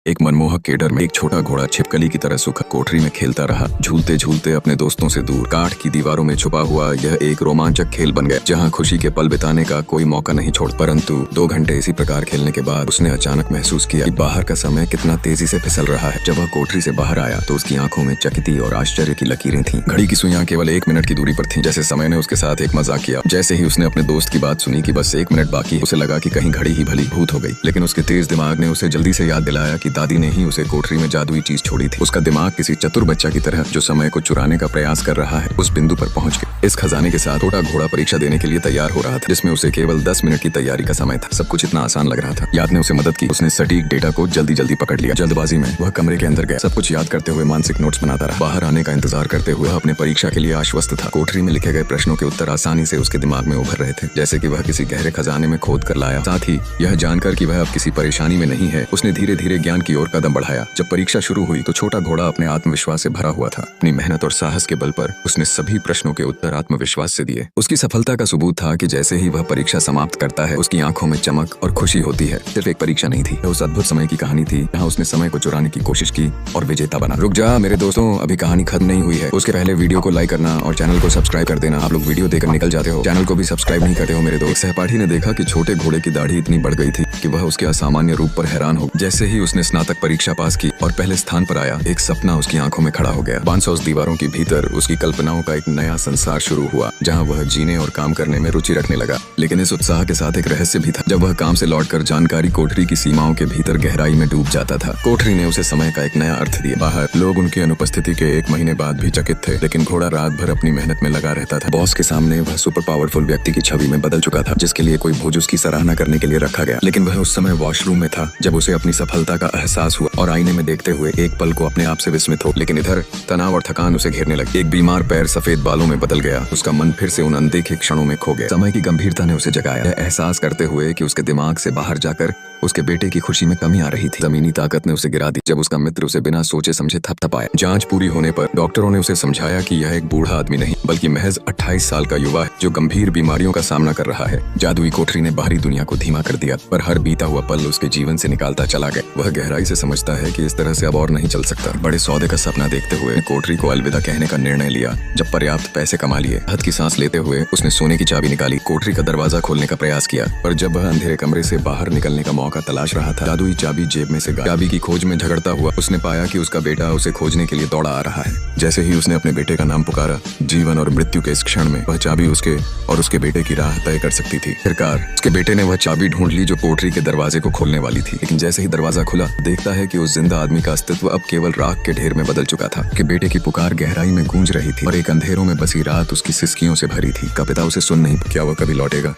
एक मनमोहक केडर में एक छोटा घोड़ा छिपकली की तरह सुखद कोठरी में खेलता रहा। झूलते झूलते अपने दोस्तों से दूर काठ की दीवारों में छुपा हुआ यह एक रोमांचक खेल बन गया, जहां खुशी के पल बिताने का कोई मौका नहीं छोड़। परंतु 2 घंटे इसी प्रकार खेलने के बाद उसने अचानक महसूस किया कि बाहर का समय कितना तेजी से फिसल रहा है। जब वह कोठरी से बाहर आया तो उसकी आंखों में चकिती और आश्चर्य की लकीरें थीं। घड़ी की सुइयां केवल 1 मिनट की दूरी पर थीं, जैसे समय ने उसके साथ एक मजाक किया। जैसे ही उसने अपने दोस्त की बात सुनी कि बस 1 मिनट बाकी, उसे लगा कि कहीं घड़ी ही भली भूत हो गई। लेकिन उसके तेज दिमाग ने उसे जल्दी से याद दिलाया कि दादी ने ही उसे कोठरी में जादुई चीज छोड़ी थी। उसका दिमाग किसी चतुर बच्चा की तरह जो समय को चुराने का प्रयास कर रहा है, उस बिंदु पर पहुंच गया। इस खजाने के साथ छोटा घोड़ा परीक्षा देने के लिए तैयार हो रहा था, जिसमें उसे केवल 10 मिनट की तैयारी का समय था। सब कुछ इतना आसान लग रहा था। याद ने उसे मदद की। उसने सटीक डेटा को जल्दी पकड़ लिया। जल्दबाजी में वह कमरे के अंदर गया। सब कुछ याद करते हुए मानसिक नोट्स बनाता रहा। बाहर आने का इंतजार करते हुए अपने परीक्षा के लिए आश्वस्त था। कोठरी में लिखे गए प्रश्नों के उत्तर आसानी से उसके दिमाग में उभर रहे थे, जैसे कि वह किसी गहरे खजाने में खोद कर लाया। साथ ही यह जानकर कि वह अब किसी परेशानी में नहीं है, उसने धीरे धीरे ज्ञान की ओर कदम बढ़ाया। जब परीक्षा शुरू हुई तो छोटा घोड़ा अपने आत्मविश्वास से भरा हुआ था। अपनी मेहनत और साहस के बल पर उसने सभी प्रश्नों के उत्तर आत्मविश्वास से दिए। उसकी सफलता का सबूत था कि जैसे ही वह परीक्षा समाप्त करता है, उसकी आंखों में चमक और खुशी होती है। सिर्फ एक परीक्षा नहीं थी, यह उस अद्भुत समय की कहानी थी जहाँ उसने समय को चुराने की कोशिश की और विजेता बना। रुक जा मेरे दोस्तों, अभी कहानी खत्म नहीं हुई है। उसके पहले वीडियो को लाइक करना और चैनल को सब्सक्राइब कर देना। आप लोग वीडियो देखकर निकल जाते हो, चैनल को भी सब्सक्राइब नहीं करते हो मेरे दोस्त। सहपाठी ने देखा कि छोटे घोड़े की दाढ़ी इतनी बढ़ गई थी कि वह उसके असामान्य रूप पर हैरान हो। जैसे ही उसने स्नातक परीक्षा पास की और पहले स्थान पर आया, एक सपना उसकी आंखों में खड़ा हो गया। 500 दीवारों के भीतर उसकी कल्पनाओं का एक नया संसार शुरू हुआ, जहां वह जीने और काम करने में रुचि रखने लगा। लेकिन इस उत्साह के साथ एक रहस्य भी था। जब वह काम से लौटकर जानकारी कोठरी की सीमाओं के भीतर गहराई में डूब जाता था। कोठरी ने उसे समय का एक नया अर्थ दिया। बाहर लोग उनकी अनुपस्थिति के 1 महीने बाद भी चकित थे, लेकिन घोड़ा रात भर अपनी मेहनत में लगा रहता था। बॉस के सामने वह सुपर पावरफुल व्यक्ति की छवि में बदल चुका था, जिसके लिए कोई भोज उसकी सराहना करने के लिए रखा गया। लेकिन वह उस समय वॉशरूम में था जब उसे अपनी सफलता का एहसास हुआ और आईने में देखते हुए एक पल को अपने आप से विस्मित हो। लेकिन इधर तनाव और थकान उसे घेरने लगी। एक बीमार पैर सफेद बालों में बदल गया। उसका मन फिर से उन अनदेखे क्षणों में खो गया। समय की गंभीरता ने उसे जगाया, एहसास करते हुए कि उसके दिमाग से बाहर जाकर उसके बेटे की खुशी में कमी आ रही थी। जमीनी ताकत ने उसे गिरा दी जब उसका मित्र उसे बिना सोचे समझे थपथपाया। जांच पूरी होने पर डॉक्टरों ने उसे समझाया कि यह एक बूढ़ा आदमी नहीं, बल्कि महज 28 साल का युवा है जो गंभीर बीमारियों का सामना कर रहा है। जादुई कोठरी ने बाहरी दुनिया को धीमा कर दिया, पर हर बीता हुआ पल उसके जीवन से निकालता चला गया। वह गहराई से समझता है कि इस तरह से अब और नहीं चल सकता। बड़े सौदे का सपना देखते हुए कोठरी को अलविदा कहने का निर्णय लिया। जब पर्याप्त पैसे कमा लिए, हद की सांस लेते हुए उसने सोने की चाबी निकाली, कोठरी का दरवाजा खोलने का प्रयास किया। पर जब वह अंधेरे कमरे से बाहर निकलने का मौका तलाश रहा था, जादुई चाबी जेब में से गायब। चाबी की खोज में झगड़ता हुआ उसने पाया कि उसका बेटा उसे खोजने के लिए दौड़ा आ रहा है। जैसे ही उसने अपने बेटे का नाम पुकारा, जीवन और मृत्यु के इस क्षण में वह चाबी उसके और उसके बेटे की राह तय कर सकती थी। आखिरकार उसके बेटे ने वह चाबी ढूंढ ली जो कोठरी के दरवाजे को खोलने वाली थी। लेकिन जैसे ही दरवाजा खुला, देखता है कि उस जिंदा आदमी का अस्तित्व अब केवल राख के ढेर में बदल चुका था। कि बेटे की पुकार गहराई में गूंज रही थी और एक अंधेरों में बसी रात उसकी सिसकियों से भरी थी। का पिता उसे सुन नहीं, क्या वह कभी लौटेगा?